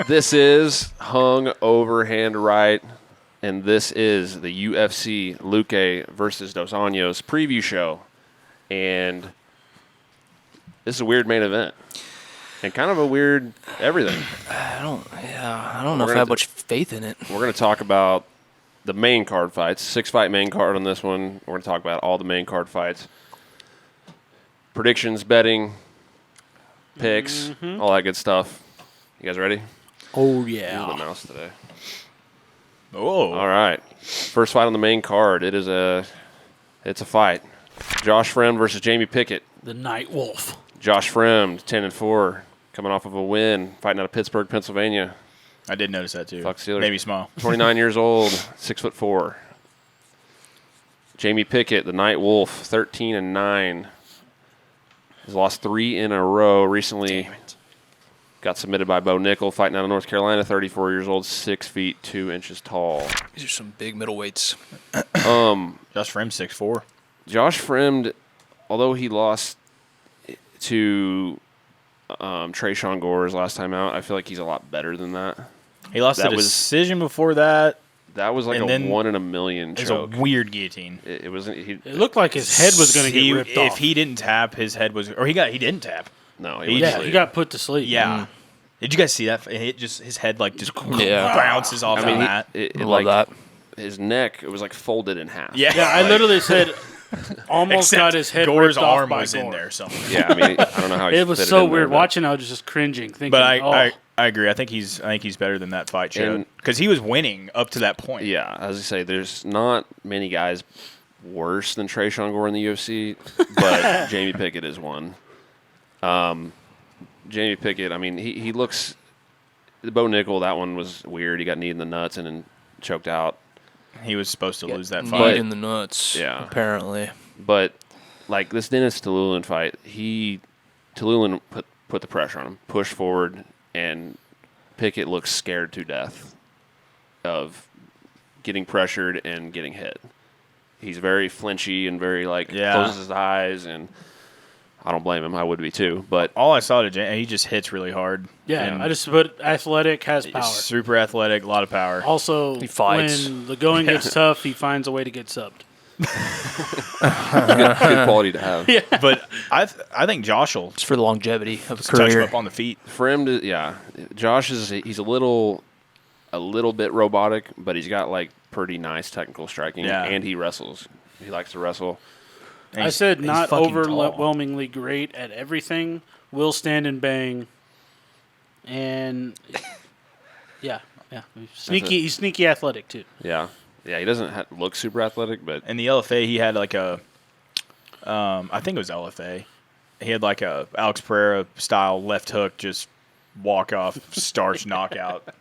This is hung overhand right, and this is the UFC Luque versus Dos Anjos preview show. And this is a weird main event. And kind of a weird everything. I don't know if I have much faith in it. We're going to talk about the main card fights. 6-fight main card on this one. We're going to talk about all the main card fights. Predictions, betting, picks, all that good stuff. You guys ready? Oh, Ooh, yeah. the mouse today. Oh. All right. First fight on the main card. It's a fight. Josh Fremd versus Jamie Pickett. The Night Wolf. Josh Fremd, 10-4, coming off of a win, fighting out of Pittsburgh, Pennsylvania. I did notice that too. Fuck Steelers. Maybe small. 29 years old, 6'4". Jamie Pickett, the Night Wolf, 13-9. He's lost 3 in a row. Recently got submitted by Bo Nickel, fighting out of North Carolina, 34 years old, 6 feet 2 inches tall. These are some big middleweights. Josh Fremd 6'4". Josh Fremd, although he lost to Trayshawn Gores last time out, I feel like he's a lot better than that. He lost a decision before that. That was like a 1 in a million choke. It was a weird guillotine. It wasn't. It looked like his head was going to get ripped off. If he didn't tap, his head was, or he didn't tap. No, he got put to sleep. Yeah. Did you guys see that? His head like just bounces off the mat. I love that. His neck, it was like folded in half. Yeah, I literally said almost got his head Gore's ripped off arm by was Gore. in there somewhere. Yeah, I mean, I don't know how he It was so weird. Watching, I was just cringing, thinking. But I agree. I think he's better than that fight showed because he was winning up to that point. Yeah, as I say, there's not many guys worse than Trayshawn Gore in the UFC, but Jamie Pickett is one. Jamie Pickett, I mean, he looks. The Bo Nickel, that one was weird. He got kneed in the nuts and then choked out. He was supposed to lose that Knee fight. in the nuts, apparently. But like this Dennis Tallulah fight, Tallulah put the pressure on him, pushed forward, and Pickett looks scared to death of getting pressured and getting hit. He's very flinchy and very closes his eyes, and I don't blame him. I would be too. But all I saw he just hits really hard. Yeah, I just put athletic, has power. Super athletic, a lot of power. Also, he fights. When the going gets tough, he finds a way to get subbed. good quality to have. Yeah. But I think Josh will it's for the longevity of a touch him career. up on the feet. Fremd, Josh he's a little bit robotic, but he's got pretty nice technical striking, and he wrestles. He likes to wrestle. I said not overwhelmingly great at everything. Will stand and bang, and sneaky. He's sneaky athletic too. Yeah, he doesn't look super athletic, but in the LFA he had I think it was LFA. He had a Alex Pereira style left hook, just walk off, starch knockout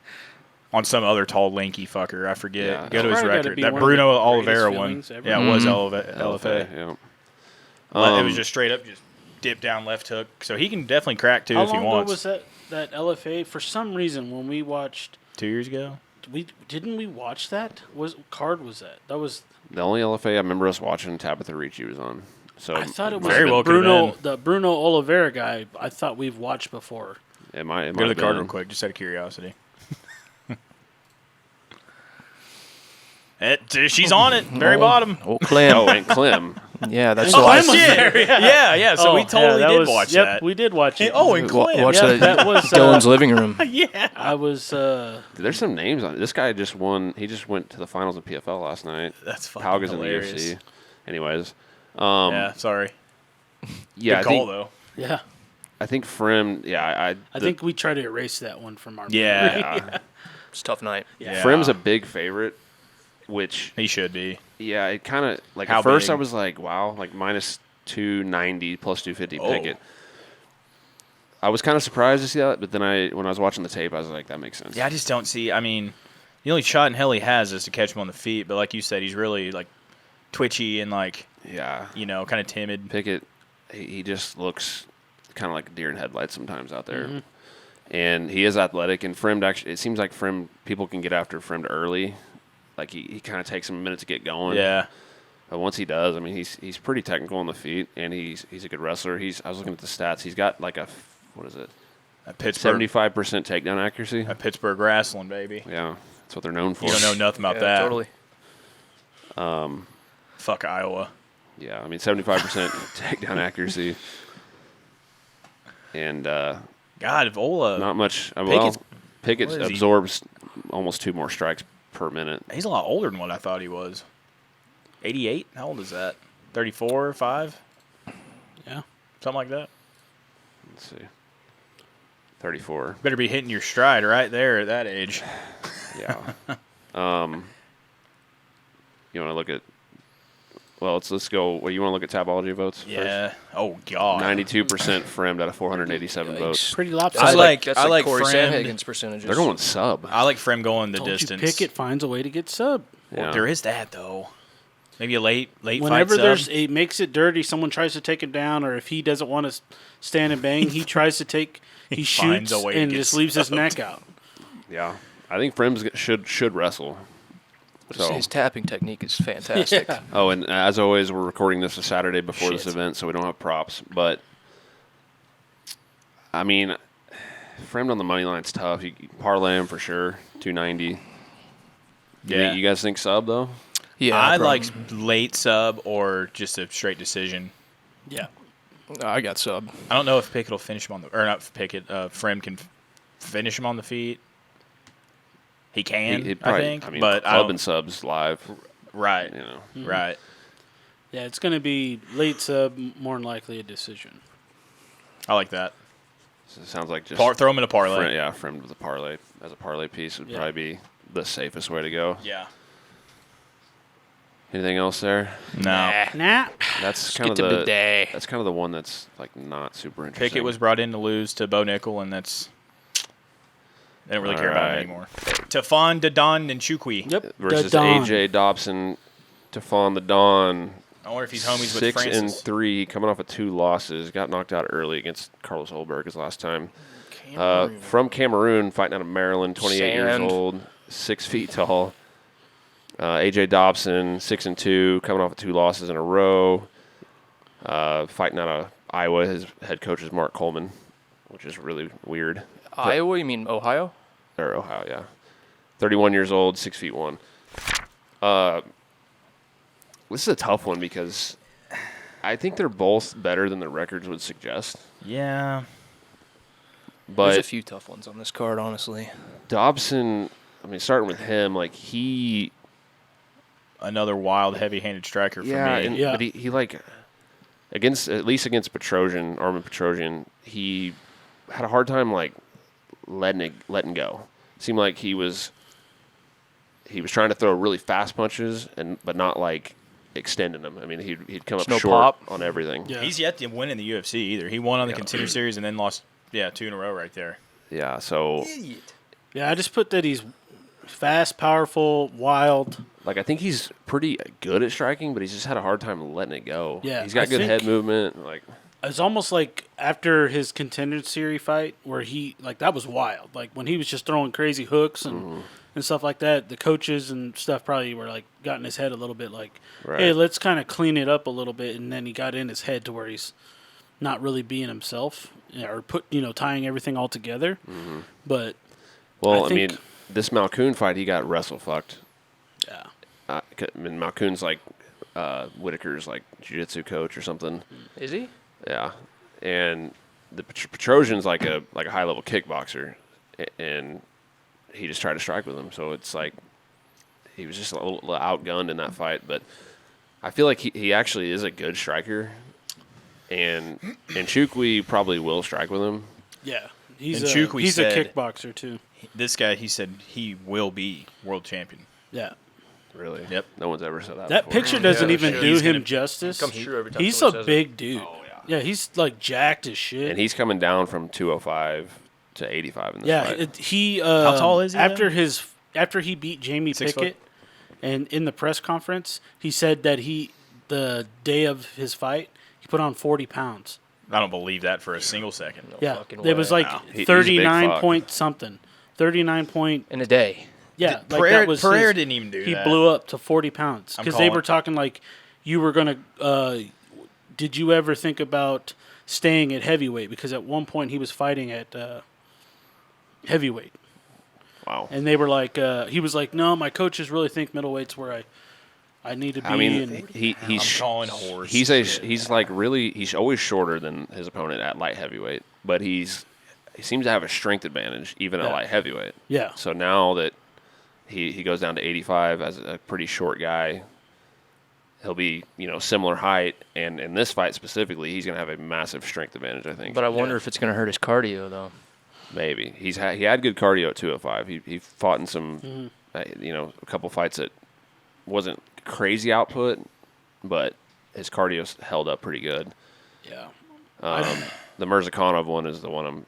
on some other tall lanky fucker. I forget. Yeah. Go to his record. That Bruno Oliveira one. Yeah, it was LFA. Yeah. It was just straight up, just dip down left hook. So he can definitely crack too if he wants. How long ago was that LFA? For some reason, when we watched 2 years ago, didn't we watch that? What card was that? That was the only LFA I remember us watching. Tabitha Ricci was on. So I thought it was very well the Bruno Oliveira guy. I thought we've watched before. It might go to the card been. real quick, just out of curiosity. She's on it, very bottom. Oh, Clem. And Clem. Yeah, that's Clem the was there. Yeah. So we totally did watch that. Yep, we did watch it. Oh, and Clem. Watch that was Dylan's living room. Yeah. I was. Dude, there's some names on it. This guy just won. He just went to the finals of PFL last night. That's fucking Pauga's hilarious. in the UFC. Anyways. Yeah, sorry. Yeah, Good call, though. Yeah. I think Fremd. Yeah, I think we try to erase that one from our. Yeah. It's a tough night. Yeah. Fremd's a big favorite, which he should be. Yeah, it kind of How at first big? I was like, wow, minus 290 plus 250 Pickett. I was kind of surprised to see that, but then when I was watching the tape, I was like, that makes sense. Yeah, I just don't see. I mean, the only shot in hell he has is to catch him on the feet. But like you said, he's really twitchy and kind of timid. Pickett, he just looks kind of like a deer in headlights sometimes out there. Mm-hmm. And he is athletic. And Fremd actually, it seems like people can get after Fremd early. Like he kind of takes him a minute to get going. Yeah. But once he does, I mean, he's pretty technical on the feet, and he's a good wrestler. I was looking at the stats. He's got what is it? That Pittsburgh 75% takedown accuracy. That Pittsburgh wrestling, baby. Yeah, that's what they're known for. You don't know nothing about that. Totally. Fuck Iowa. Yeah, I mean 75% takedown accuracy, and God, if Ola, not much. Pickett what is he? absorbs almost 2 more strikes per minute. He's a lot older than what I thought he was. 88? How old is that? 34, 5? Yeah. Something like that. Let's see. 34. Better be hitting your stride right there at that age. Yeah. You want to look at? Well, let's go. Well, you want to look at Tabology votes? Yeah. Oh God. 92% Fremd out of 487 votes. Pretty lopsided. That's I like Corey Fremd. Sandhagen's percentages. They're going sub. I like Fremd going the Told distance. you Pickett finds a way to get sub. Yeah. Well, there is that though. Maybe a late Whenever fight there's sub. it makes it dirty, someone tries to take him down, or if he doesn't want to stand and bang, he tries to take. He finds shoots a way to and get just leaves his subbed. neck out. Yeah. I think Fremd should wrestle. So. His tapping technique is fantastic. Yeah. Oh, and as always, we're recording this a Saturday before this event, so we don't have props. But, I mean, Fremd on the money line's tough. You parlay him for sure, 290. Yeah. You guys think sub, though? Yeah, I probably. like late sub or just a straight decision. Yeah. I got sub. I don't know if Pickett will finish him on the or not Pickett. Fremd can finish him on the feet. He can, He'd probably, I think. I mean, but I club don't, and subs live. right, You know, right. Yeah, it's going to be late sub, more than likely a decision. I like that. so it sounds like just Throw him in a parlay. Fremd with a parlay as a parlay piece would Yeah. probably be the safest way to go. Yeah. Anything else there? No. Nah. That's Get kind to of the bidet. that's kind of the one that's like not super interesting. Pickett was brought in to lose to Bo Nickel, and that's they don't really care about him Alright. anymore. Tafon, Dadon, and Nchukwi. Yep. versus the Don. AJ Dobson, Tafon the Don. I wonder if he's homies with 6-3, Francis. coming off of 2 losses. Got knocked out early against Carlos Holberg his last time. Cameroon. From Cameroon, fighting out of Maryland, 28 years Sand. old, 6 feet tall. AJ Dobson, 6-2, coming off of 2 losses in a row. Fighting out of Iowa, his head coach is Mark Coleman, which is really weird. Iowa? You mean Ohio? Or Ohio, yeah. 31 years old, 6'1". This is a tough one because I think they're both better than their records would suggest. Yeah. There's a But few tough ones on this card, honestly. Dobson, I mean, starting with him, like Another wild, heavy-handed striker for me. but he like at least against Petrosian, Armin Petrosian, he had a hard time like letting go. Seemed like he was trying to throw really fast punches but not like extending them. I mean, he'd come up no short pop. on everything. Yeah. He's yet to win in the UFC either. He won on the Contender Series and then lost, 2 in a row right there. Yeah, so Yeah, I just put that he's fast, powerful, wild. like I think he's pretty good at striking, but he's just had a hard time letting it go. Yeah, he's got I good think- head movement. Like It's almost like after his Contender Series fight where he, like, that was wild. Like, when he was just throwing crazy hooks and stuff like that, the coaches and stuff probably were, like, got in his head a little bit like, Right. hey, let's kind of clean it up a little bit. And then he got in his head to where he's not really being himself or tying everything all together. But, well, I I mean, think- this Malkoon fight, he got wrestle fucked. yeah. I mean, Malkoon's like Whitaker's like jiu-jitsu coach or something. Is he? Yeah, and the Petrosian's like a high level kickboxer, and he just tried to strike with him. So it's like he was just a little outgunned in that fight. But I feel like he actually is a good striker, and Nchukwi probably will strike with him. Yeah. He's Nchukwi a said- kickboxer, too. This guy, he said he will be world champion. Yeah. Really? Yep. No one's ever said that. That before. picture doesn't Yeah, even sure. do He's him gonna- justice. Comes true every time He's someone a says big dude. Oh, yeah. Yeah, he's like jacked as shit. And he's coming down from 205 to 85 in this yeah, fight. he. How tall is he, After he beat Jamie 6 Pickett, and in the press conference, he said that the day of his fight, he put on 40 pounds. I don't believe that for a single second. Yeah, fucking it was way. like Wow. He's a big 39 fuck. point something, 39 point. In a day. Yeah, like Pereira, that was Pereira his- didn't even do He that. blew up to 40 pounds I'm because they calling- were talking like you were gonna. Did you ever think about staying at heavyweight? Because at one point he was fighting at heavyweight. Wow. And they were like, he was like, no, my coaches really think middleweight's where I need to be. I mean, and he's I'm calling horse. he's always shorter than his opponent at light heavyweight, but he seems to have a strength advantage even at light heavyweight. yeah. So now that he goes down to 85 as a pretty short guy, he'll be similar height, and in this fight specifically, he's going to have a massive strength advantage, I think. But I wonder if it's going to hurt his cardio, though. Maybe he had good cardio at 205. He fought in some a couple fights that wasn't crazy output, but his cardio held up pretty good. Yeah. The Mirzakhanov one is the one I'm.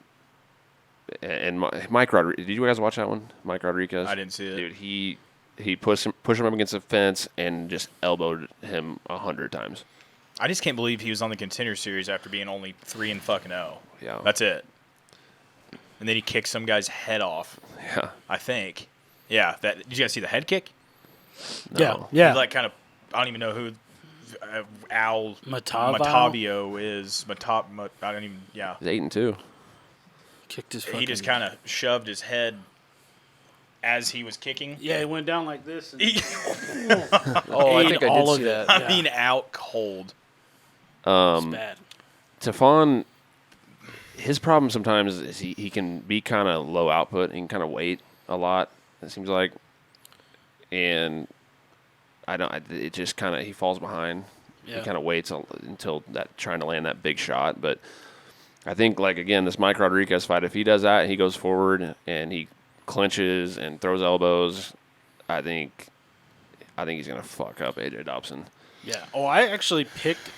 And Mike Rodriguez, did you guys watch that one? Mike Rodriguez. I didn't see it. Dude, he pushed him up against the fence and just elbowed him 100 times. I just can't believe he was on the Contender Series after being only 3-0. Yeah. That's it. And then he kicked some guy's head off. Yeah. I think. Yeah. Did you guys see the head kick? No. Yeah. He, like, kind of. I don't even know who Al Matavio is. I don't even. Yeah. He's 8-2. Kicked his He just kind of shoved his head as he was kicking. Yeah, he went down like this. And Oh, I ate think I all did of see it. that. I mean, out cold. It's bad. Tafon, his problem sometimes is he can be kind of low output and kind of wait a lot, it seems like. And it just kind of, he falls behind. Yeah. He kind of waits until trying to land that big shot. But I think, like, again, this Mike Rodriguez fight, if he does that and he goes forward and he clinches and throws elbows, I think he's going to fuck up AJ Dobson. Yeah. Oh, I actually picked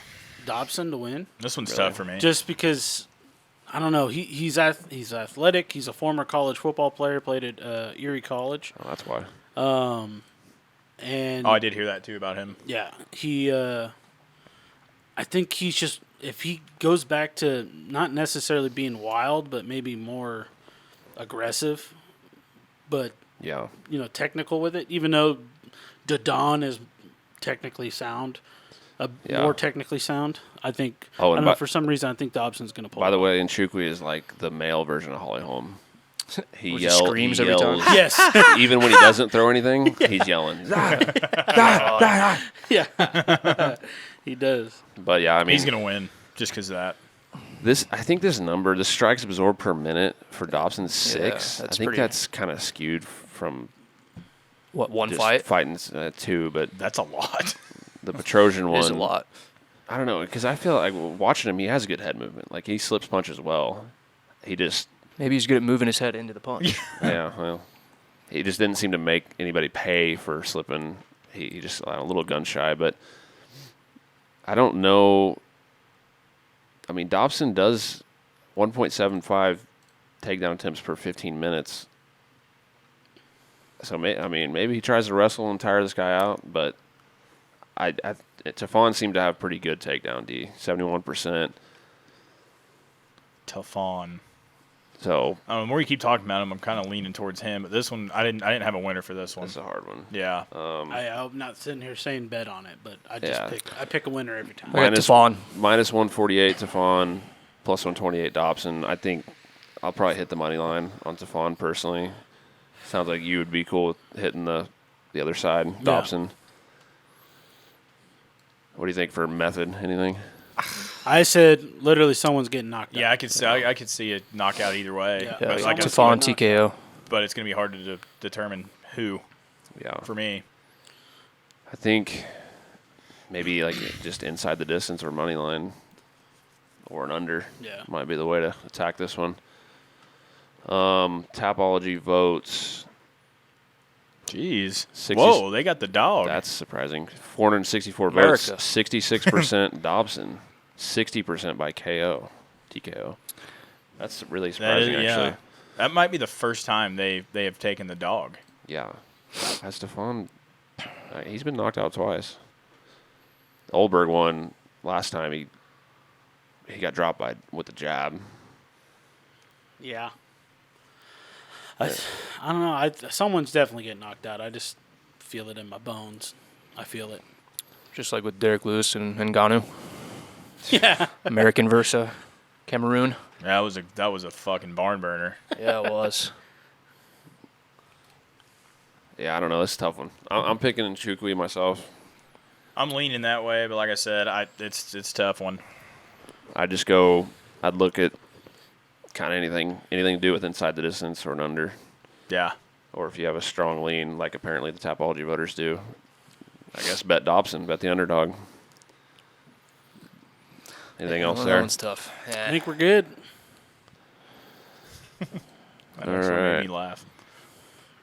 Dobson to win. This one's tough for me. Just because, I don't know, he's athletic. He's a former college football player, played at Erie College. Oh, that's why. And I did hear that too about him. yeah, I think he's just, if he goes back to not necessarily being wild, but maybe more aggressive, but Yeah. technical with it. Even though Don is technically sound, more technically sound, I think. Oh, I and don't know, for some reason, I think Dobson's going to pull. By the way, Nchukwi is like the male version of Holly Holm. He screams every time. Yes. Even when he doesn't throw anything, he's yelling. Yeah. He does. But yeah, I mean, He's going to win just because of that. I think this number, the strikes absorbed per minute for Dobson 6. that's I think pretty- that's kind of skewed from What, one just fight? fighting 2, but That's a lot. the Petrosian one Is a lot. I don't know, because I feel like watching him, he has good head movement. Like, he slips punches well. He just Maybe he's good at moving his head into the punch. he just didn't seem to make anybody pay for slipping. He just a little gun shy, but I don't know. I mean, Dobson does 1.75 takedown attempts per 15 minutes. So maybe he tries to wrestle and tire this guy out, but Tafon seemed to have pretty good takedown D, 71%. Tafon. So The more you keep talking about him, I'm kind of leaning towards him. But this one, I didn't have a winner for this one. that's a hard one. Yeah. I'm not sitting here saying bet on it, but I just Yeah. pick a winner every time. I got Tafon. Minus 148 Tafon, plus 128 Dobson. I think I'll probably hit the money line on Tafon personally. Sounds like you would be cool with hitting the other side, Dobson. What do you think for method? Anything? I said literally someone's getting knocked out. Yeah, I could see a knockout either way. Yeah. But, Yeah, like, Tafon TKO. but it's going to be hard to determine who Yeah. for me. I think maybe like just inside the distance or money line or an under might be the way to attack this one. Tapology votes. Jeez. 60 Whoa, they got the dog. That's surprising. 464 America. votes. 66% Dobson. 60% by KO. TKO. That's really surprising, actually. That might be the first time they have taken the dog. Yeah. Has Tafon, he's been knocked out twice. Oldberg won last time. He got dropped with the jab. Yeah. I don't know. Someone's definitely getting knocked out. I just feel it in my bones. I feel it. Just like with Derek Lewis and Ngannou. Yeah. American versus Cameroon. That was a fucking barn burner. Yeah, it was. Yeah, I don't know. It's a tough one. I'm picking Nchukwi myself. I'm leaning that way, but like I said, it's a tough one. I'd look at kind of anything to do with inside the distance or an under. Yeah. Or if you have a strong lean, like apparently the Tapology voters do, I guess bet Dobson, bet the underdog. Anything else That there? one's tough. I think we're good. That actually made me laugh.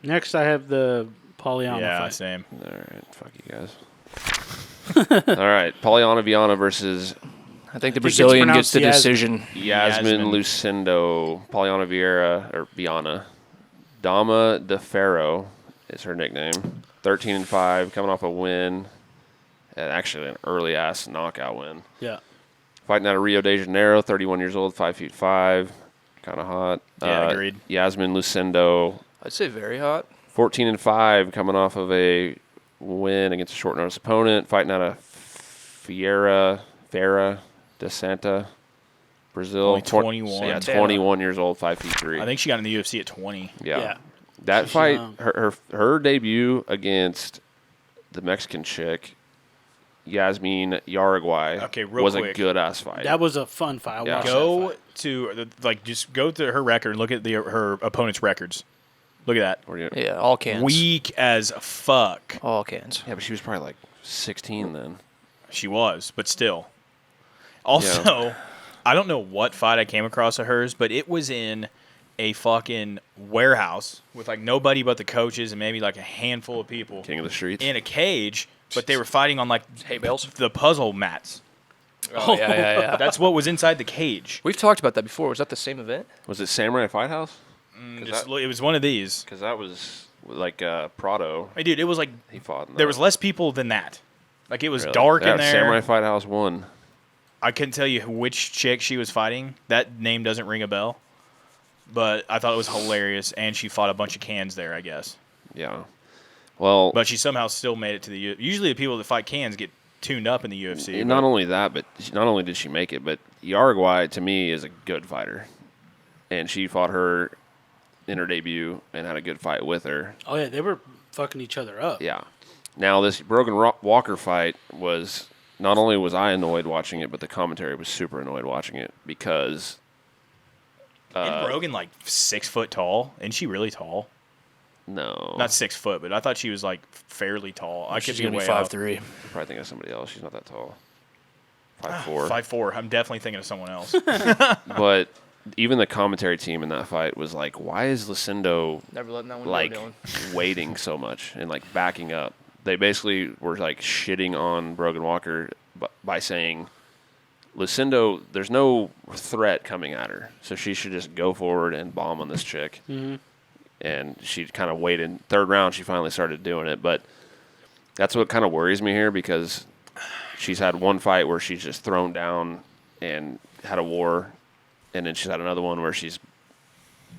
Next, I have the Polyana Yeah, fight. same. All right, fuck you guys. All right, Polyana Viana versus I think the it's Brazilian gets pronounced the Iasmin. decision. Iasmin Lucindo. Polyana Vieira or Viana. Dama de Ferro is her nickname. 13-5, coming off a win. And actually, an early ass knockout win. Yeah. Fighting out of Rio de Janeiro, 31 years old, 5'5", kind of hot. Yeah, agreed. Iasmin Lucindo, I'd say very hot. 14-5, coming off of a win against a short notice opponent. Fighting out of Feira de Santa, Brazil. Only 21. So, yeah, Santana. 21 years old, 5'3". I think she got in the UFC at 20. Yeah. That She's fight, young. her debut against the Mexican chick, Iasmin Uruguay, Okay, real was quick. a good ass fight. That was a fun fight. I Yeah. watched Go that fight. to just go to her record. Look at her opponent's records. Look at that. Or, yeah, Yeah, all cans. Weak as fuck. All cans. but she was probably like 16 then. She was, but still. Also, I don't know what fight I came across of hers, but it was in a fucking warehouse with like nobody but the coaches and maybe like a handful of people King of the Streets. in a cage, but they were fighting on like Hay bales? the puzzle mats. Oh, yeah. That's what was inside the cage. We've talked about that before. Was that the same event? Was it Samurai Fight House? It was one of these. Because that was like Prado. Hey, dude, it was like He fought in there that. was less people than that. Like it was Really? dark Yeah, in there. Samurai Fight House won. I couldn't tell you which chick she was fighting. That name doesn't ring a bell. But I thought it was hilarious, and she fought a bunch of cans there, I guess. Yeah. Well, But she somehow still made it to the UFC. Usually the people that fight cans get tuned up in the UFC. not only that, but not only did she make it, but Uruguay, to me, is a good fighter. And she fought her in her debut and had a good fight with her. Oh, yeah. They were fucking each other up. Yeah. Now, this Brogan Walker fight was, not only was I annoyed watching it, but the commentary was super annoyed watching it because Isn't Brogan like 6 foot tall? Isn't she really tall? no. Not 6 foot, but I thought she was like fairly tall. I could She's be gonna way be off. 5'3". You're probably thinking of somebody else. She's not that tall. 5'4". 5'4". I'm definitely thinking of someone else. But even the commentary team in that fight was like, why is Lucindo Never letting that one like go, Dylan. waiting so much and like backing up? They basically were like shitting on Brogan Walker by saying, Lucindo, there's no threat coming at her, so she should just go forward and bomb on this chick. Mm-hmm. And she kind of waited. Third round, she finally started doing it. But that's what kind of worries me here because she's had one fight where she's just thrown down and had a war, and then she's had another one where she's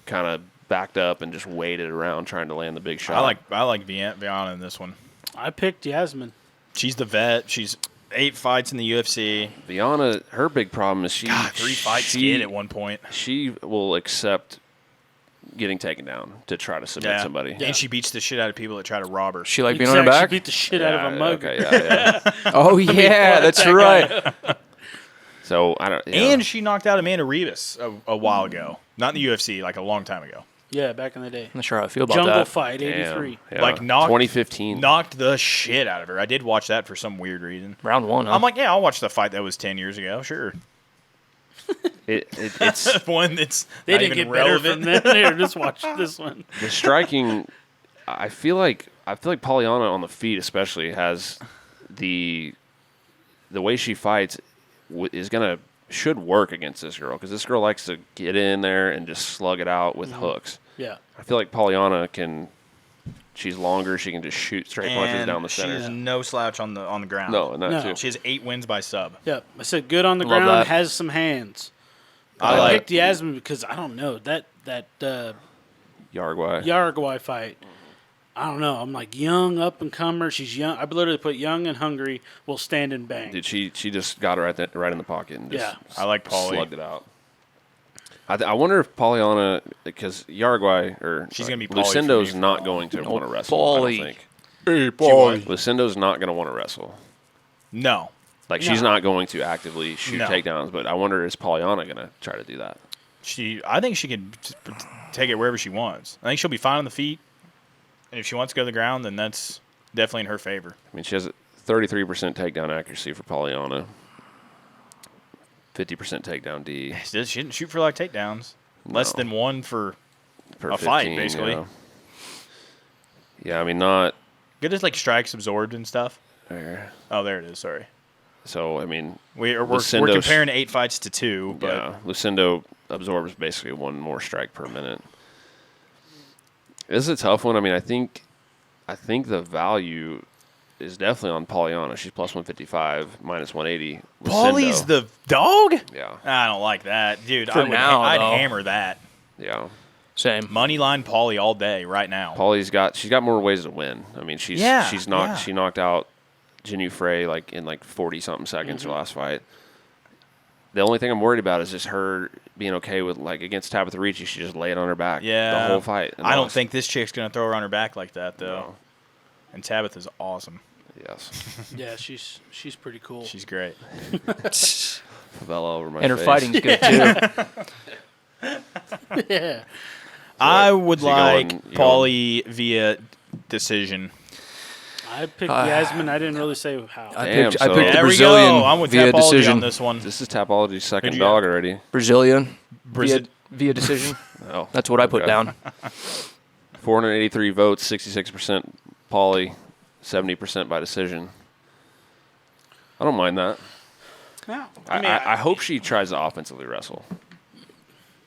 kind of backed up and just waited around trying to land the big shot. I like Viana in this one. I picked Iasmin. She's the vet. She's 8 fights in the UFC. Viana, her big problem is she 3 fights she, at one point. She will accept getting taken down to try to submit somebody. And she beats the shit out of people that try to rob her. She like being on her back? She beat the shit out of a mug. Okay, yeah. Oh, yeah, that's right. So I don't. And she knocked out Amanda Ribas a while ago. Not in the UFC, like a long time ago. Yeah, back in the day. I'm not sure how I feel about Jungle that. Fight, Damn, 83. yeah. Like knocked 2015. Knocked the shit out of her. I did watch that for some weird reason. Round one, huh? I'm like, yeah, I'll watch the fight that was 10 years ago. Sure. It's One that's They not didn't even get better relevant. from that. Here, just watch this one. the striking. I feel like Polyana on the feet especially has the way she fights should work against this girl because this girl likes to get in there and just slug it out with hooks. Yeah. I feel like Polyana can. She's longer. She can just shoot straight punches And down the center. she's no slouch on the ground. No, and that No. too. She has 8 wins by sub. Yeah. I said good on the Love ground, that. has some hands. I I like- picked Iasmin because I don't know. That Uruguay. Uruguay fight, I don't know. I'm like young, up and comer. She's young. I literally put young and hungry will stand and bang. Dude, she just got her right in the pocket and just Yeah. I like Pauly. slugged it out. I wonder if Polyana, because Uruguay or She's gonna be Poly for Lucindo's me. not going to want to wrestle. Poly. I don't think. Hey, Poly. Lucindo's not going to want to wrestle. No. Like she's not going to actively shoot No. takedowns. But I wonder, is Polyana going to try to do that? I think she can take it wherever she wants. I think she'll be fine on the feet. And if she wants to go to the ground, then that's definitely in her favor. I mean, she has 33% takedown accuracy for Polyana. 50% takedown D. She didn't shoot for a lot of takedowns. Less than one for Per a fight, 15, basically. Yeah, I mean, not. Good as like strikes absorbed and stuff. There. Oh, there it is. Sorry. So, I mean, We're Lucindo comparing 8 fights to 2, but yeah, Lucindo absorbs basically one more strike per minute. This is a tough one. I mean, I think the value is definitely on Polyana. She's plus 155, minus 180. Paulie's Lucindo, the dog? yeah, I don't like that. Dude, For now, I'd though. hammer that. yeah. Same. Money line Paulie all day right now. She's got more ways to win. I mean, she knocked out Jinu Frey like in like 40-something seconds her last fight. The only thing I'm worried about is just her being okay with, like, against Tabitha Ricci, she just laid on her back the whole fight. I don't think this chick's going to throw her on her back like that, though. No. And Tabitha's awesome. Yes. Yeah, she's pretty cool. She's great. Favela over my And her face. fighting's good, too. Yeah. I would So you like going- Paulie via decision. I picked Iasmin. I didn't really say how. I Damn, picked so- the There we Brazilian go. I'm with via Tapology decision. on this one. This is Tapology's second Who'd you dog got? already. Brazilian Brazil- via decision. Oh, That's what I put okay. down. 483 votes, 66% Pauly, 70% by decision. I don't mind that. Yeah. I hope she tries to offensively wrestle.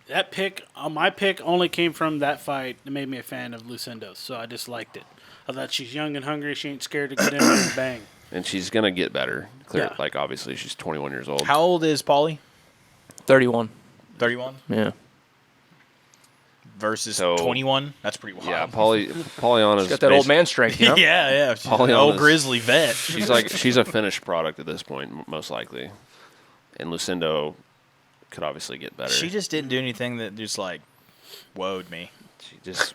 That pick, my pick only came from that fight that made me a fan of Lucindo, so I just liked it. I thought she's young and hungry. She ain't scared to get in there and bang. And she's going to get better. Clear, Yeah. Like, obviously, she's 21 years old. How old is Paulie? 31. 31 Yeah. versus So- 21. That's pretty wild. Yeah, Polyana's Got that old man strength, you know? yeah. She's an Polyana's- old grizzly vet. She's a finished product at this point, most likely. And Lucindo could obviously get better. She just didn't do anything that just like woed me. She just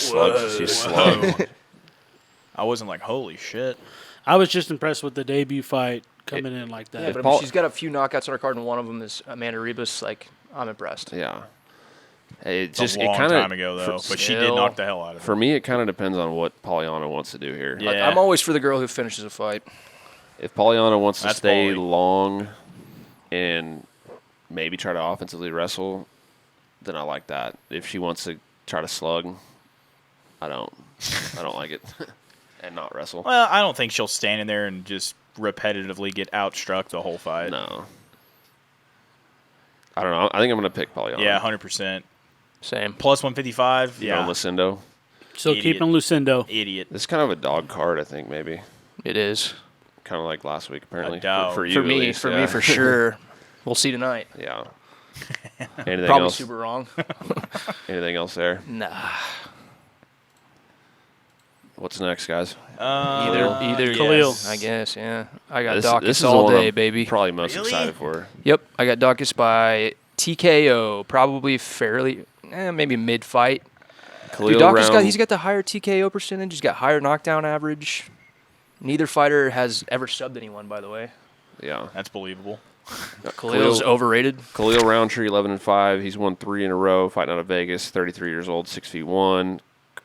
slugged. She's slugged. I wasn't like, holy shit. I was just impressed with the debut fight coming in like that. Yeah, but I Paul- mean, she's got a few knockouts on her card, and one of them is Amanda Ribas. Like, I'm impressed. Yeah. It It's just a long it kind of time ago though, but she did still- knock the hell out of her. for me it kind of depends on what Polyana wants to do here. Yeah. Like, I'm always for the girl who finishes a fight. If Polyana wants to That's stay Pauly. long and maybe try to offensively wrestle, then I like that. If she wants to try to slug, I don't like it. And not wrestle. Well, I don't think she'll stand in there and just repetitively get outstruck the whole fight. No. I don't know. I think I'm going to pick Polyana. Yeah, 100%. Same. Plus 155. You Yeah. know, Lucindo. So Idiot. keeping Lucindo. Idiot. This is kind of a dog card, I think, maybe. It is. Kind of like last week, apparently. dog. For you, For at me, least, for yeah. me, for sure. We'll see tonight. Yeah. Anything Probably else? super wrong. Anything else there? Nah. What's next, guys? Either Khalil. I guess, yeah. I got This Daukaus is the all one day, I'm baby. Probably most Really? excited for. Yep, I got Daukaus by TKO. Probably fairly, maybe mid-fight. Khalil Dude, Daukaus round, he's got the higher TKO percentage. He's got higher knockdown average. Neither fighter has ever subbed anyone, by the way. Yeah. That's believable. Khalil's overrated. Khalil Rountree, 11-5. He's won 3 in a row. Fighting out of Vegas, 33 years old, 6'1".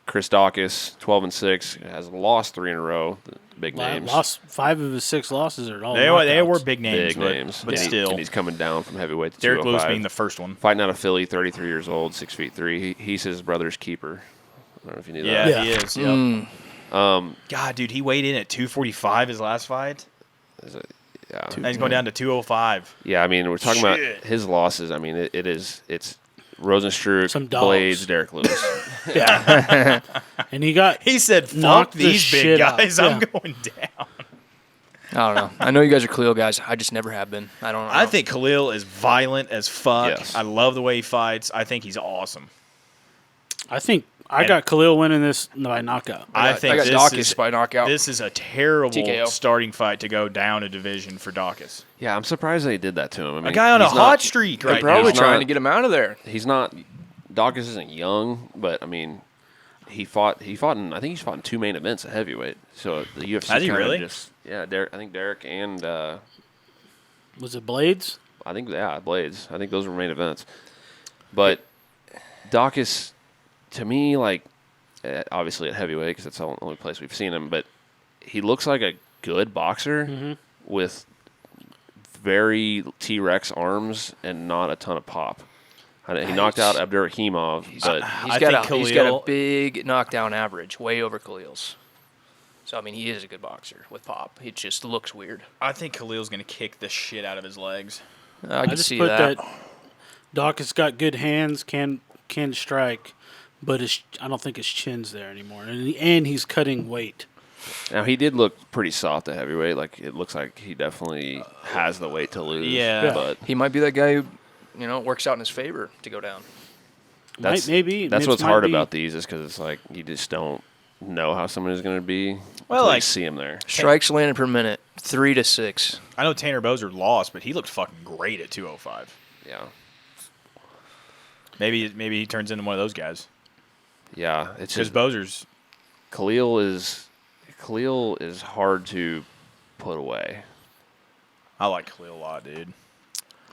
Chris Daukaus, 12-6, has lost 3 in a row. Big names. Lost 5 of his 6 losses are all They knockouts. were big names, Big but, names. but And still. and he's coming down from heavyweight to Derek Lewis 205. being the first one. Fighting out of Philly, 33 years old, 6'3". He's his brother's keeper. I don't know if you knew Yeah, that. he is. Yep. God, dude, he weighed in at 245 his last fight. Yeah. Now he's going down to 205. Yeah, I mean, we're talking about Shit. his losses. I mean, it's Rosenstruck, Some dogs. Blades, Derek Lewis. Yeah. And he got He said, fuck Knocked the these big shit out. guys. I'm Yeah. going down. I don't know. I know you guys are Khalil guys. I just never have been. I don't know. I think Khalil is violent as fuck. Yes. I love the way he fights. I think he's awesome. I think I got Khalil winning this by knockout. I think I got this Daukaus is by knockout. This is a terrible TKO. starting fight to go down a division for Daukaus. Yeah, I'm surprised they did that to him. I mean, A guy on a he's hot not- streak They're right probably now. trying not- to get him out of there. He's not. Daukaus isn't young, but I mean, he fought in. I think he's fought in 2 main events at heavyweight. So the UFC Has he kinda really? Just, yeah, I think Derek and Was it Blades? I think Blades. I think those were main events. But Daukaus, to me, like obviously at heavyweight because that's the only place we've seen him. But he looks like a good boxer with very T-Rex arms and not a ton of pop. He knocked out Abdurakhimov, but He's got a big knockdown average, way over Khalil's. So, I mean, he is a good boxer with pop. He just looks weird. I think Khalil's going to kick the shit out of his legs. I can just see put that. Daukaus got good hands, can strike, but I don't think his chin's there anymore. And he's cutting weight. now he did look pretty soft at heavyweight. Like it looks like he definitely has the weight to lose. Yeah. but He might be that guy who, works out in his favor to go down. that's Maybe. that's Mitch what's might hard be. about these is because it's like you just don't know how someone is going to be. Well, until you like- see him there. Strikes landed per minute, 3 to 6. I know Tanner Bozer lost, but he looked fucking great at 205. Yeah, Maybe he turns into one of those guys. yeah. It's Because just Bozer's Khalil is hard to put away. I like Khalil a lot, dude.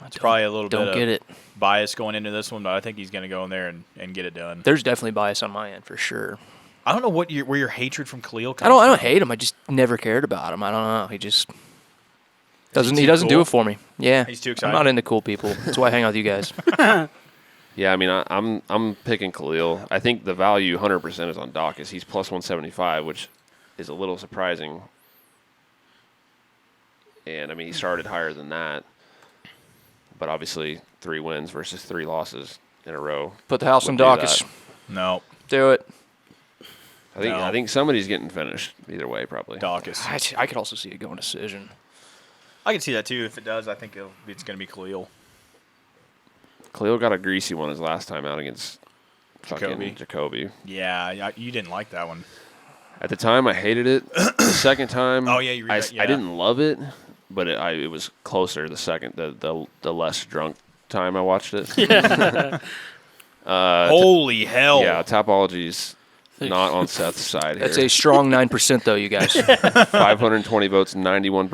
It's probably a little Don't bit get of it. bias going into this one, but I think he's going to go in there and get it done. There's definitely bias on my end for sure. I don't know where your hatred from Khalil comes I don't from. hate him. I just never cared about him. I don't know. He just doesn't. too He doesn't do cool? it for me. Yeah, He's too I'm excited? not into cool people. That's why I hang out with you guys. Yeah, I mean, I'm picking Khalil. I think the value 100% is on Daukaus. He's plus 175, which is a little surprising. And I mean, he started higher than that, but obviously 3 wins versus 3 losses in a row. Put the house on would do Daukaus. that. No, Do it. I think somebody's getting finished either way, probably. Daukaus. I could also see it going decision. I can see that too. If it does, I think it's going to be Khalil. Khalil got a greasy one his last time out against fucking Jacoby. Yeah, you didn't like that one. At the time, I hated it. The second time, Oh, yeah, you read that, I yeah. didn't love it, but it was closer the second, the less drunk time I watched it. Holy hell! Yeah, Topology's not on Seth's side That's here. a strong 9% though, you guys. 520 votes, 91%.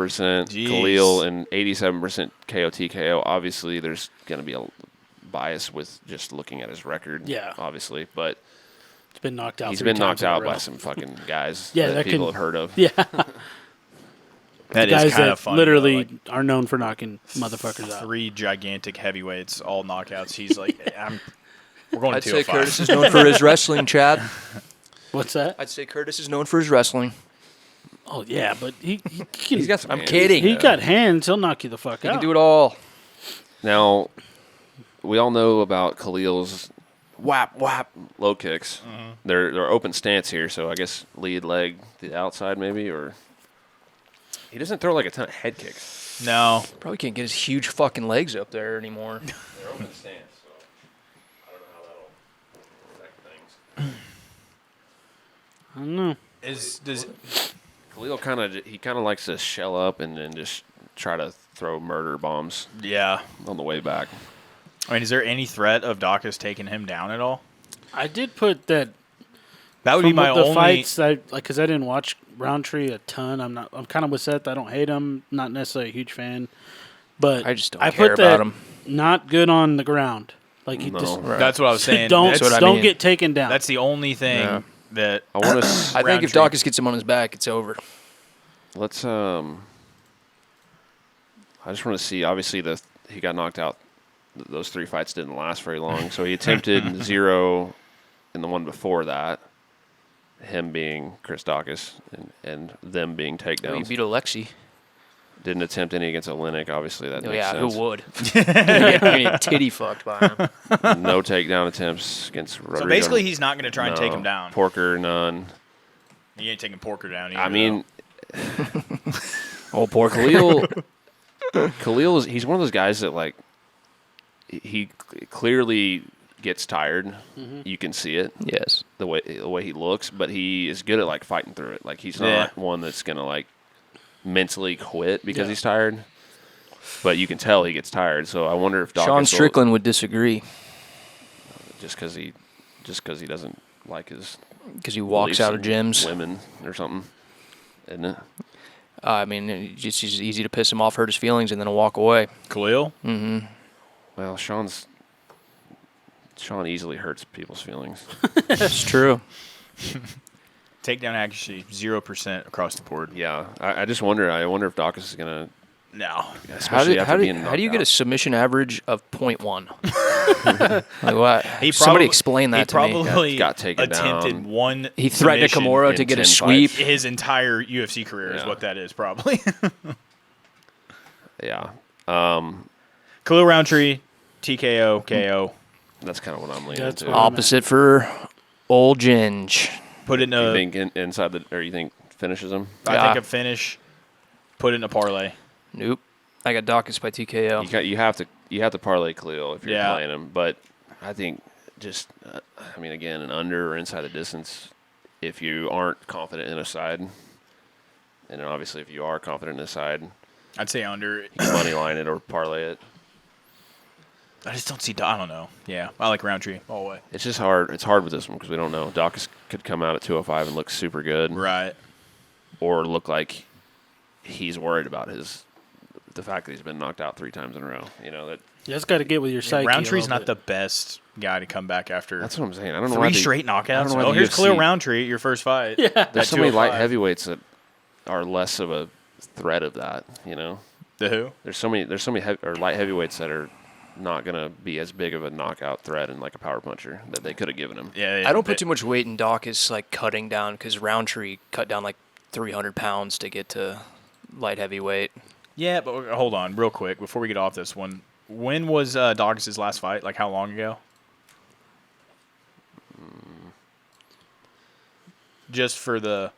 Jeez. Khalil and 87% KO/TKO. Obviously, there's going to be a bias with just looking at his record. Yeah. Obviously, but He's been knocked out. he's 3 been times knocked in a out row. by some fucking guys Yeah, that that people can- have heard of. Yeah, That guys is kind that of funny. literally though, are known for knocking motherfuckers like, out. 3 gigantic heavyweights, all knockouts. He's like, we're going I'd to say 205. Curtis is known for his wrestling, Chad. What's that? I'd say Curtis is known for his wrestling. Oh yeah, but he can, He's got some I'm hands. kidding. he got hands. He'll knock you the fuck He out. can do it all. Now, we all know about Khalil's whap low kicks. They're open stance here, so I guess lead leg to the outside maybe, or he doesn't throw like a ton of head kicks. No, Probably can't get his huge fucking legs up there anymore. They're open stance, so I don't know how that'll affect things. I don't know. does Khalil kind of likes to shell up and then just try to throw murder bombs yeah? on the way back. I mean, is there any threat of Daukaus taking him down at all? I did put that. That would be From my the only. fights that because I didn't watch Rountree a ton. I'm kind of with Seth. I don't hate him. Not necessarily a huge fan, but I just don't I care put about that him. Not good on the ground. Like he No. just Right. That's what I was saying. don't That's, what I don't mean. get taken down. that's the only thing Yeah. that I want to I think if Rountree- Daukaus gets him on his back, it's over. let's I just want to see. Obviously, he got knocked out. Those 3 fights didn't last very long, so he attempted 0 in the one before that. Him being Chris Daukaus and them being He takedowns. beat Alexi. Didn't attempt any against Olenek. Obviously, that Oh, makes yeah, sense. who would? You're gonna get titty fucked by him. No takedown attempts against Rodrigo. So basically, he's not going to try and take No. him down. Porker, none. He ain't taking Porker down either. I mean, Oh, poor Khalil is he's one of those guys that like he clearly gets tired. You can see it. Yes. The way he looks, but he is good at like fighting through it. Like he's not one that's gonna like mentally quit because he's tired. But you can tell he gets tired. So I wonder if Sean Strickland would disagree. Just because he doesn't like his. Because he walks out of gyms. Women or something, isn't it? I mean, it's just easy to piss him off, hurt his feelings, and then he'll walk away. Khalil? Mm-hmm. Well, Sean easily hurts people's feelings. It's true. Takedown accuracy, 0% across the board. Yeah, I just wonder. I wonder if Daukaus is gonna. No. How do you get a submission average of 0.1? Like what? Somebody explain that to me. He probably got taken attempted down. one. He threatened Kimura to get a sweep. His entire UFC career is what that is, probably. Yeah. Khalil Rountree, TKO, KO. That's kind of what I'm leaning That's into. what Opposite for old Ginge. Put it in You a. think inside the, or you think finishes him? I think a finish. Put it in a parlay. Nope. I got Daukaus by TKO. You have to parlay Khalil if you're Yeah. playing him, but I think just I mean again an under or inside the distance if you aren't confident in a side, and then obviously if you are confident in a side, I'd say under. you can money line it or parlay it. I just don't see. I don't know. Yeah, I like Rountree all the way. It's just hard. It's hard with this one because we don't know. Daukaus could come out at 205 and look super good, Right. or look like he's worried about the fact that he's been knocked out 3 times in a row. You know that. You just got to get with your psyche. Rountree's not the best guy to come back after. That's what I'm saying. I don't know 3 why straight I knockouts. don't know why Oh, the here's UFC Khalil Rountree, your first fight. Yeah. There's so many light 205. heavyweights that are less of a threat of that. You know, The who? there's so many light heavyweights that are not gonna be as big of a knockout threat in like a power puncher that they could have given him. Yeah. I don't put too much weight in Daukaus like cutting down because Rountree cut down like 300 pounds to get to light heavyweight. Yeah, but hold on, real quick, before we get off this one. When was Daukaus' last fight? Like, how long ago? Just for the...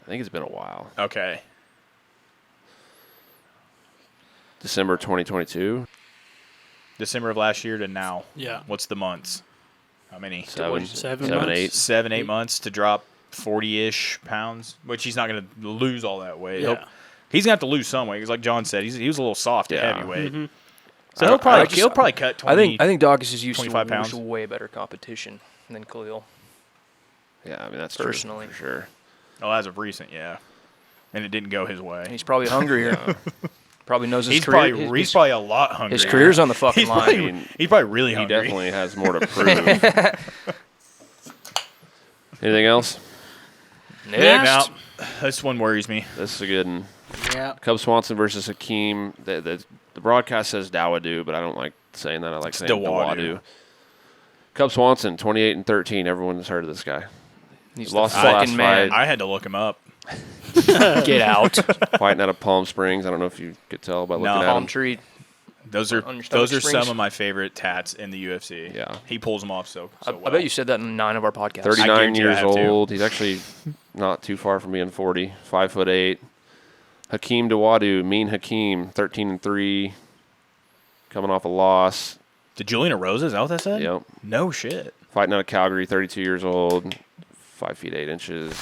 I think it's been a while. Okay. December 2022. December of last year to now. Yeah. What's the months? How many? 7 7, months? 8. 7-8 months to drop 40-ish pounds, which he's not going to lose all that weight. Yeah. He's going to have to lose some weight because, like John said, he was a little soft at Yeah. heavyweight. Mm-hmm. So he'll probably cut 20. I think Daukaus is used 25 to pounds. way better competition than Khalil. Yeah, I mean that's Personally. true, for sure. Oh, as of recent, yeah. And it didn't go his way. He's probably hungrier. Probably knows his He's career. he's probably a lot hungrier. His career's on the fucking He's line. probably, he's probably really He hungry. definitely has more to prove. Anything else? Next. Now, this one worries me. This is a good one. Yeah. Cub Swanson versus Hakeem. The broadcast says Dawodu, but I don't like saying that. I like saying Dawodu. Dawodu. Cub Swanson, 28-13. Everyone's heard of this guy. He's Lost the his last fucking man. I had to look him up. Get out. Fighting out of Palm Springs. I don't know if you could tell by looking No. at Palm him. tree. Those are On your stomach some springs? of my favorite tats in the UFC. Yeah. He pulls them off so I well. bet you said that in 9 of our podcasts. 39 guarantee I years have to. old. He's actually not too far from being 40. 5'8". Hakeem Dawodu, mean Hakeem, 13-3, coming off a loss. Did Juliana Rosa, is that what that said? Yep. No shit. Fighting out of Calgary, 32 years old, 5 feet 8 inches.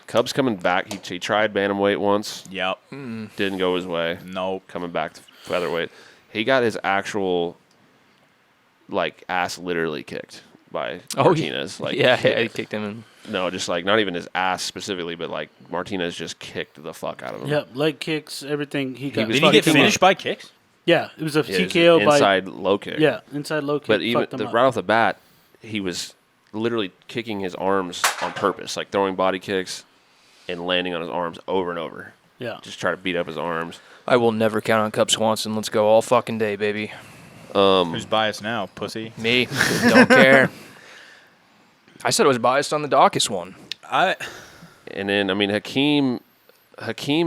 Cubs coming back. He tried bantamweight once, Yep. didn't go his way. Nope. Coming back to featherweight, he got his actual ass literally kicked by Martinez. Yeah, he kicked him in. No, just not even his ass specifically, but Martinez just kicked the fuck out of him. Yep. Leg kicks, everything. He got. was Did he get fucking finished by kicks? Yeah. It was a Yeah, it was TKO by. inside low kick. Yeah. Inside low kick. But even fucked him up. right off the bat, he was literally kicking his arms on purpose, throwing body kicks and landing on his arms over and over. Yeah. Just try to beat up his arms. I will never count on Cub Swanson. Let's go all fucking day, baby. Who's biased now, pussy? Me. Don't care. I said I was biased on the Daukaus one. And then Hakeem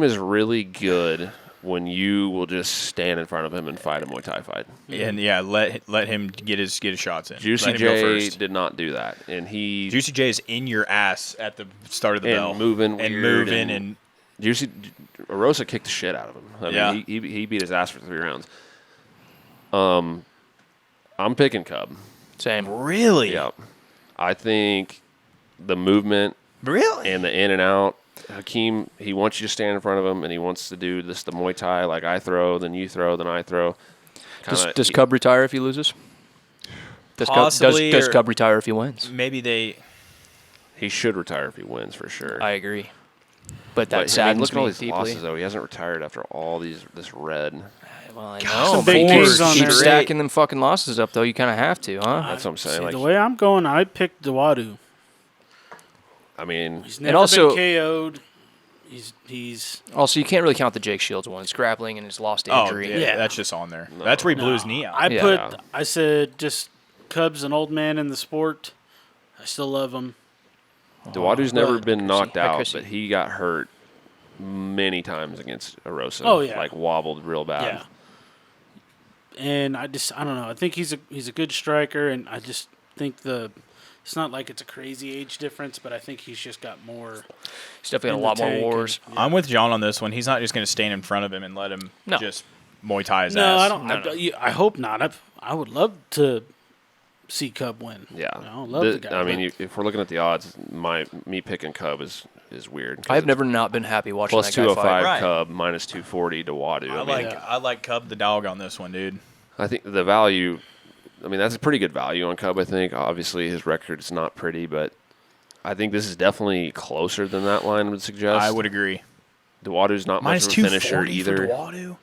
is really good when you will just stand in front of him and fight a Muay Thai fight. And yeah, let him get his shots in. Juicy Let him go J first. did not do that, and he Juicy J is in your ass at the start of the bell. moving and weird moving and Juicy Rosa kicked the shit out of him. Yeah. He beat his ass for 3 rounds. I'm picking Cub. Same. Really? Yep. I think the movement Really? and the in and out. Hakeem, he wants you to stand in front of him, and he wants to do the Muay Thai, like I throw, then you throw, then I throw. Does Cub retire if he loses? Possibly, does or Cub retire if he wins? maybe they. He should retire if he wins, for sure. I agree. But that But, saddens look at all me these deeply. losses, though. He hasn't retired after all this red. Well, I God, know. some big but games on keep there. stacking them fucking losses up, though. You kind of have to, huh? That's what I'm saying. See, Like, the way I'm going, I picked Dawodu. I mean, He's never also- been KO'd. He's Also, you can't really count the Jake Shields one. It's grappling and his lost to Oh, injury. yeah, Yeah. that's just on there. That's where he blew his knee out. Yeah. I said just Cub's an old man in the sport. I still love him. Dawadu's never But- been knocked Hi, out, Chrissy. but he got hurt many times against Arosa. Oh, yeah. Like wobbled real bad. Yeah. And I don't know. I think he's a good striker, and I just think it's not like it's a crazy age difference, but I think he's just got more. He's definitely in got a lot the more tank wars. and- I'm with John on this one. He's not just going to stand in front of him and let him No. just Muay Thai his No, ass. I don't. I hope not. I would love to see Cub win. Yeah. You know, love the guy. I mean, but- if we're looking at the odds, me picking Cub is weird. 'Cause I've it's never not been happy watching plus that guy 205 fight. Right. Cub, minus 240 Dawodu. I like Cub the dog on this one, dude. I think the value, I mean, that's a pretty good value on Cub, I think. Obviously, his record is not pretty, but I think this is definitely closer than that line would suggest. I would agree. Dawadu's not Minus much of a finisher 240 for either. Dawodu?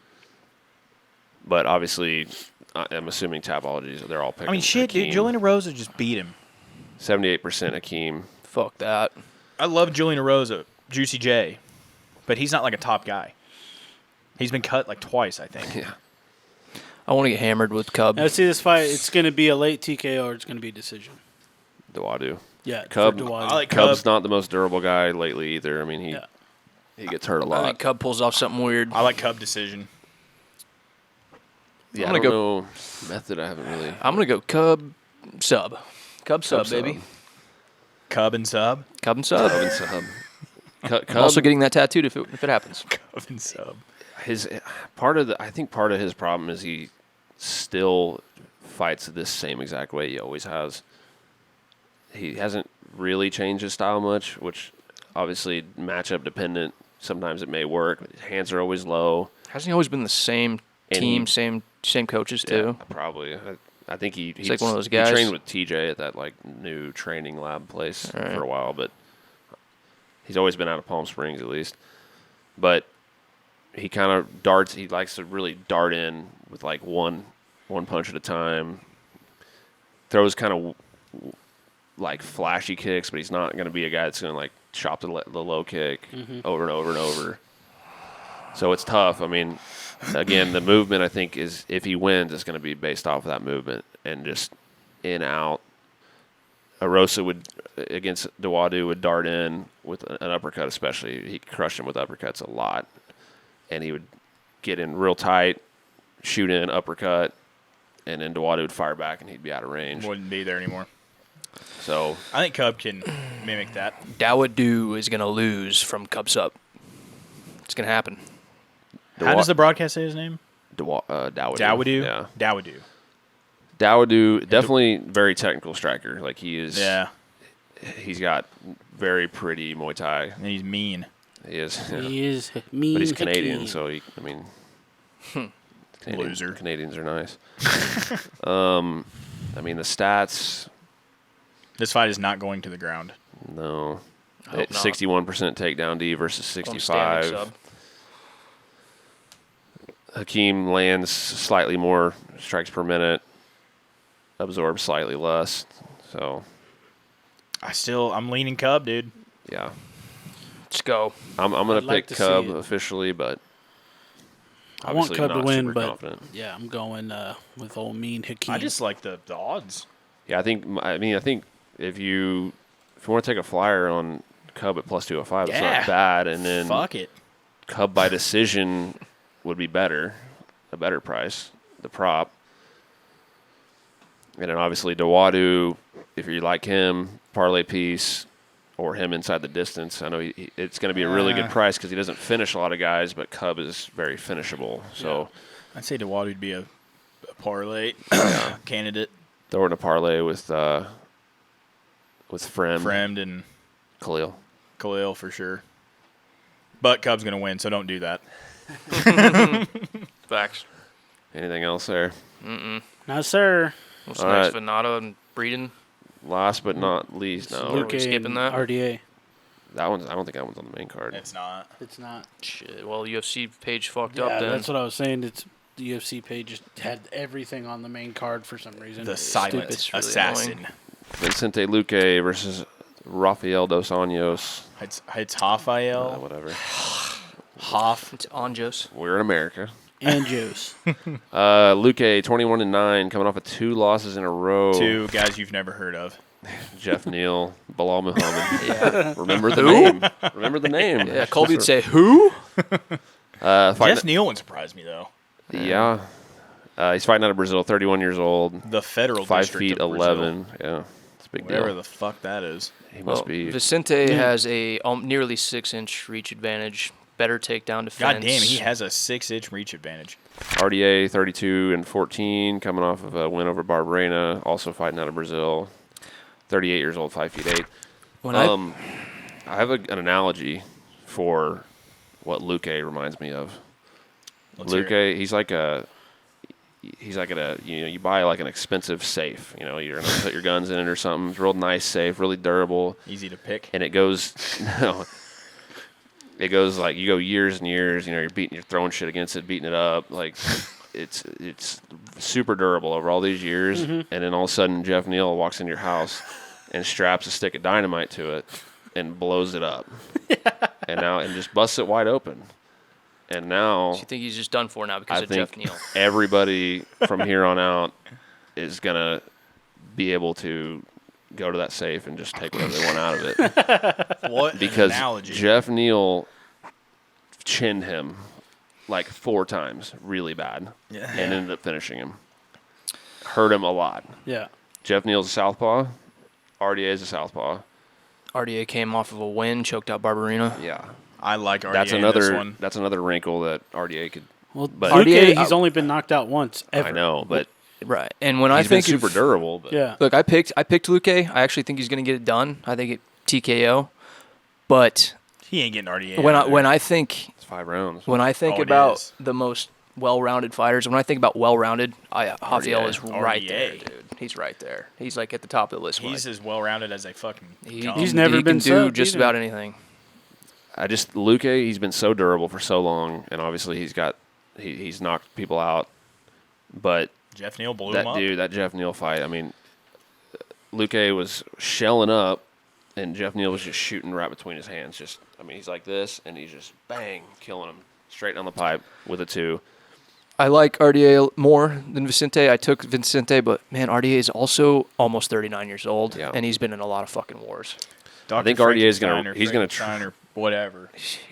But obviously, I'm assuming Tapologies, they're all picking I mean, shit, dude. Hakeem. Julian Rosa just beat him. 78% Hakeem. Fuck that. I love Julian Rosa, Juicy J, but he's not like a top guy. He's been cut like twice, I think. Yeah. I want to get hammered with Cub. Now, see this fight. It's going to be a late TKO or it's going to be a decision. Dawadu. Yeah, Cub, for Dawodu. I like Cub's Cub. not the most durable guy lately either. I mean, he gets hurt a I lot. think Cub pulls off something weird. I like Cub decision. Yeah, I'm I gonna don't know method. I haven't really. I'm going to go Cub sub. Cub sub, sub. baby. Cub and sub. Cub and sub. Cub and sub. I'm also getting that tattooed if it happens. Cub and sub. I think part of his problem is he still fights this same exact way he always has. He hasn't really changed his style much, which obviously matchup dependent. Sometimes it may work, but his hands are always low. Hasn't he always been the same And team, same coaches too? Yeah, probably. I think he's like one of those He guys. trained with TJ at that like new training lab place All right. for a while, but he's always been out of Palm Springs at least. But he kind of darts. He likes to really dart in with like one punch at a time. Throws kind of like flashy kicks, but he's not going to be a guy that's going to like chop the low kick over and over and over. So it's tough. I mean, again, the movement I think is if he wins, it's going to be based off of that movement and just in out. Arosa would against Dawadu would dart in with an uppercut, especially he crushed him with uppercuts a lot, and he would get in real tight, shoot in uppercut, and then Dawadu would fire back and he'd be out of range. Wouldn't be there anymore. So I think Cub can mimic that. Dawodu is going to lose from Cub sub. It's going to happen. How does the broadcast say his name? Dawadu? Dawodu? Yeah. Dawodu. Dawadu, definitely very technical striker. Like he is. Yeah. He's got very pretty Muay Thai. And he's mean. He is. Yeah. He is mean. But he's Canadian, Hakeem. so Loser. Canadians are nice. I mean the stats. This fight is not going to the ground. No, I hope not. 61% takedown D versus I'm standing 65. sub. Hakeem lands slightly more strikes per minute, absorbs slightly less. So I'm leaning Cub, dude. yeah, Let's go. I'm gonna I'd like pick to see Cub it. officially, but I want obviously Cub to not win, super but confident. yeah, I'm going with old mean Hakeem. I just like the odds. Yeah, I think if you want to take a flyer on Cub at plus 205, it's Yeah. not bad, and then Fuck it. Cub by decision would be better, a better price, the prop. And then obviously Dawadu, if you like him, parlay piece, or him inside the distance. I know it's going to be a really good price because he doesn't finish a lot of guys, but Cub is very finishable. So I'd say Dawodu would be a parlay candidate. Throw in a parlay with Fremd. Fremd and Khalil for sure. But Cubs going to win, so don't do that. Facts. Anything else there? No, sir. What's All next? right. Venata and Breeden. Last but not least, no. Luque we skipping and that? RDA. That one's. I don't think that one's on the main card. It's not. It's not. Shit. Well, UFC page fucked Yeah, up then. that's what I was saying. It's the UFC page just had everything on the main card for some reason. The It's silent stupid. really assassin. annoying. Vincente Luque versus Rafael dos Anjos. It's Rafael. Whatever. Hoff. It's Anjos. We're in America. Anjos. Luque 21-9, coming off of 2 losses in a row. 2 guys you've never heard of. Jeff Neal, Bilal Muhammad. Yeah. Remember the name. Remember the name. Yeah, Colby'd say, who? Jeff Neal would surprise me, though. Yeah. He's fighting out of Brazil, 31 years old. The federal 5 district feet of Brazil. 11. Yeah. It's a big Whatever deal. the fuck that is. He must be. Vicente has a nearly 6-inch reach advantage. Better takedown defense. God damn, he has a 6-inch reach advantage. RDA 32-14, coming off of a win over Barberena, also fighting out of Brazil. 38 years old, 5 feet 8. When I have an analogy for what Luque reminds me of. Let's hear it. Luque, he's like you buy like an expensive safe. You're gonna put your guns in it or something. It's a real nice safe, really durable, Easy to pick. and it goes it goes like you go years and years. You're throwing shit against it, beating it up. Like it's super durable over all these years. And then all of a sudden, Jeff Neal walks into your house and straps a stick of dynamite to it and blows it up, and just busts it wide open. And now you think he's just done for now because I of think Jeff Neal? everybody from here on out is gonna be able to go to that safe and just take whatever they want out of it. What Because an analogy. Jeff Neal chinned him like 4 times really bad and ended up finishing him. Hurt him a lot. Yeah. Jeff Neal's a southpaw. RDA is a southpaw. RDA came off of a win, choked out Barberena. Yeah. I like RDA That's in this another one. that's another wrinkle that RDA could. Well, But- Luque, RDA he's only been knocked out once ever. I know, but Right. And when I he's been think super durable. But Yeah. Look, I picked Luque. I actually think he's going to get it done. I think it TKO. But He ain't getting RDA. when I think it's 5 rounds. when I think Oh, it about is. the most well-rounded fighters, when I think about well-rounded, Rafael is right RDA. there, dude. He's right there. He's like at the top of the list. He's as well-rounded as a fucking He's never he been can do subbed just either. about anything. Luque, he's been so durable for so long, and obviously he's knocked people out. But Jeff Neal blew him that up. dude, that Jeff Neal fight, I mean, Luque was shelling up, and Jeff Neal was just shooting right between his hands. He's like this, and he's just bang, killing him straight down the pipe with a 2. I like RDA more than Vicente. I took Vicente, but man, RDA is also almost 39 years old, Yeah. and he's been in a lot of fucking wars. Dr. I think RDA is gonna Frankenstein or he's gonna Frankenstein or whatever.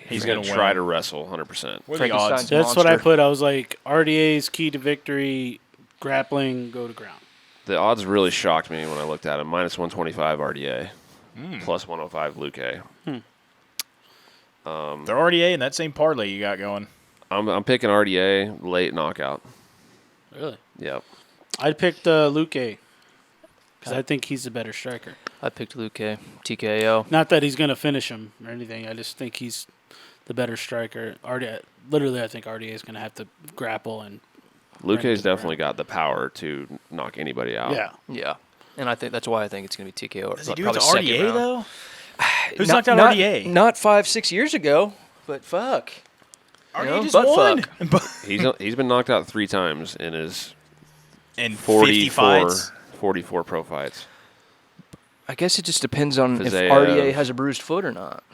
he's gonna try to wrestle 100%. What are the Frankenstein's odds? That's what I monster. put. I was like, RDA's key to victory, grappling, go to ground. The odds really shocked me when I looked at him. -125 RDA, plus 105 Luque. They're RDA in that same parlay you got going. I'm picking RDA late knockout. Really? Yep. I picked Luque because I think he's the better striker. I picked Luque, TKO. Not that he's going to finish him or anything. I just think he's the better striker. Literally, I think RDA is going to have to grapple and. Luque's definitely got the power to knock anybody out. Yeah. Yeah. And I think that's why I think it's going to be TKO. Does he do it probably to second RDA, round. though? Who's Not- knocked out not- RDA? Not 5-6 years ago, but fuck. RDA know, just butt won. He's been knocked out 3 times in his And 50 44, fights. 44 pro fights. I guess it just depends on if Fiziev. RDA has a bruised foot or not.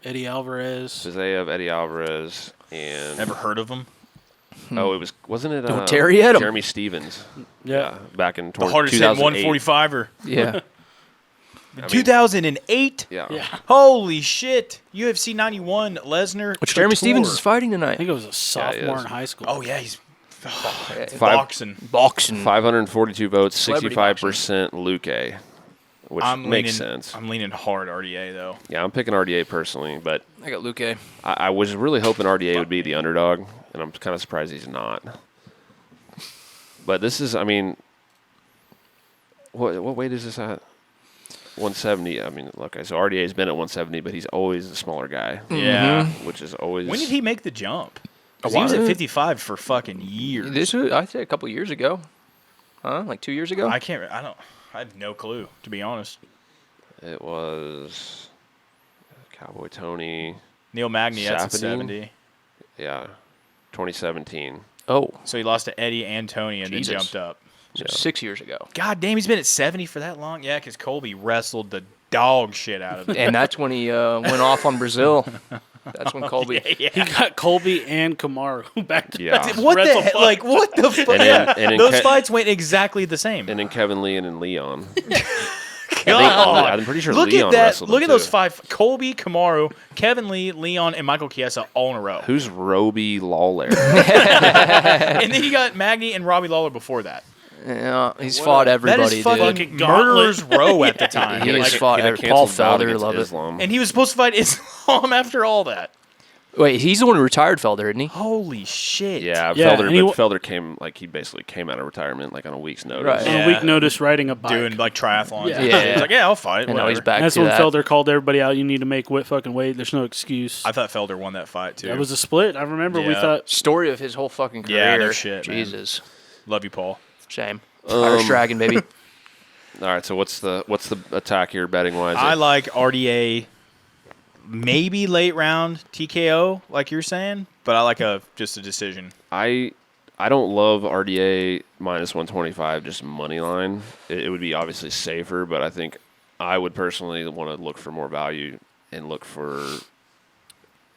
Eddie Alvarez. Fiziev, Eddie Alvarez, and Never heard of him. wasn't it Don't tear you at 'em. Jeremy Stevens? Yeah. Back in The hardest hit 2008. 145er. Yeah. 2008. Yeah. Yeah. Holy shit. UFC 91, Lesnar. Which Jeremy Stevens Couture. is fighting I tonight. think it was a sophomore is. in high school. Oh, yeah. He's Five- boxing. Boxing. 542 votes, Celebrity 65% Luque. which makes sense. I'm leaning hard RDA though. Yeah, I'm picking RDA personally, but I got Luque. I was really hoping RDA would be the underdog, and I'm kind of surprised he's not. But this is, I mean, what weight is this at? 170. I mean, okay, so RDA's been at 170, but he's always a smaller guy. Yeah. Which is always. When did he make the jump? 'Cause he was at 55 for fucking years. This was, I'd say, a couple years ago. Huh? Like 2 years ago? I have no clue, to be honest. It was Cowboy Tony. Neil Magny, that's at Sapadine? 70. Yeah, 2017. Oh, So he lost to Eddie and Tony and Jesus. then jumped up. so 6 years ago. God damn, he's been at 70 for that long? Yeah, because Colby wrestled the dog shit out of him. And that's when he went off on Brazil. That's when Colby. Yeah. He got Colby and Kamaru back to Yeah. back. What the Wrestle heck? fight. Like, what the fuck? And then- and then Those Ke- fights went exactly the same. And then Kevin Lee and then Leon. God. I'm pretty sure Look Leon at that. wrestled Look him, at those too. 5. Colby, Kamaru, Kevin Lee, Leon, and Michael Chiesa all in a row. Who's Roby Lawler? And then you got Magny and Robbie Lawler before that. Yeah, he's fought everybody, That is fucking dude. murderer's row at the time. He's Like, fought Get a every, Paul canceled bout Felder, against love it. Islam. and he was supposed to fight Islam after all that. Wait, he's the one who retired Felder, isn't he? Holy shit. Yeah, Yeah, Felder, and he but Felder came he basically came out of retirement like on a week's notice. Right. On Yeah. a week notice riding a bike. Doing like triathlons. Yeah. Yeah. He's like, yeah, I'll fight. And now he's whatever. back And that's to when that. Felder called everybody out. You need to make fucking weight. There's no excuse. I thought Felder won that fight too. That was a split. I remember we Yeah. thought. Story of his whole fucking career. Yeah, no shit, man. Jesus. Love you, Paul. Shame. Irish Dragon, baby. All right, so what's the attack here betting wise? I like RDA, maybe late round TKO, like you're saying, but I like just a decision. I don't love RDA minus 125 just money line. It would be obviously safer, but I think I would personally want to look for more value and look for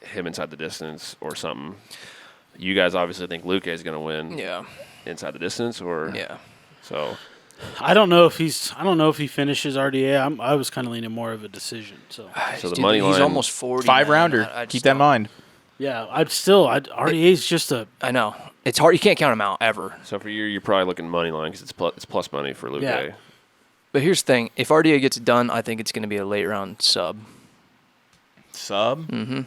him inside the distance or something. You guys obviously think Luque is going to win Yeah. inside the distance, or Yeah. so. I don't know if he finishes RDA. I was kind of leaning more of a decision. So So the Dude, money he's line, almost 40. 5 man. rounder. I just Keep that in don't- mind. yeah, RDA is just a I know. It's hard. You can't count him out ever. So for you, you're probably looking money line because it's plus money for Luque. Yeah. But here's the thing. If RDA gets it done, I think it's going to be a late round sub. Sub. Mm-hmm.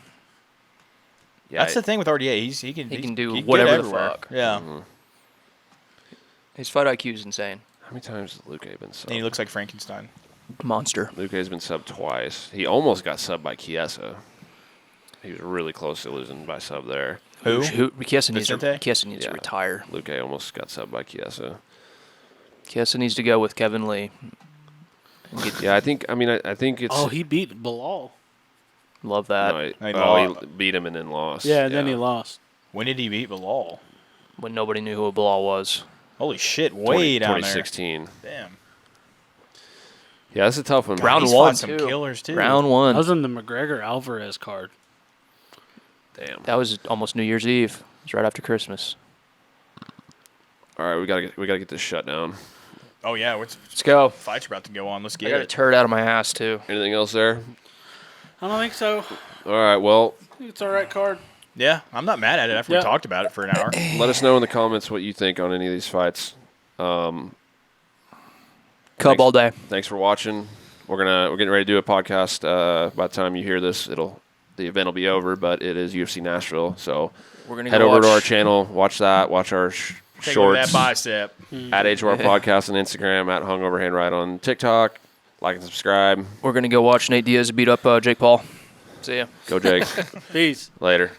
Yeah, That's the thing with RDA. He can do get whatever the everywhere. fuck. Yeah. His fight IQ is insane. How many times has Luque been subbed? And he looks like Frankenstein. Monster. Luque's been subbed twice. He almost got subbed by Chiesa. He was really close to losing by sub there. Who? Chiesa needs Vincente? to Yeah. retire. Luque almost got subbed by Chiesa. Chiesa needs to go with Kevin Lee. Yeah, I think it's. Oh, he beat Bilal. Love that. He beat him and then lost. Yeah, and then he lost. When did he beat Bilal? When nobody knew who Bilal was. Holy shit, way down 2016. there. Damn. Yeah, that's a tough one. Round He's one, fought some too. killers, too. Round I one. was in the McGregor Alvarez card. Damn. That was almost New Year's Eve. It was right after Christmas. All right, we gotta get this shut down. Oh, yeah. Let's go. Fights are about to go on. Let's I get got a it. turd out of my ass, too. Anything else there? I don't think so. All right. Well, I think it's all right card. Yeah, I'm not mad at it after Yeah. we talked about it for an hour. let us know in the comments what you think on any of these fights. Cub Thanks. all day. Thanks for watching. We're getting ready to do a podcast. By the time you hear this, the event will be over. But it is UFC Nashville, so We're gonna head go over to watch- our channel, watch that, watch our Take a look shorts at that bicep. at HOR Podcast on Instagram, at Hungover Handwrite on TikTok. Like and subscribe. We're going to go watch Nate Diaz beat up Jake Paul. See ya. Go Jake. Peace. Later.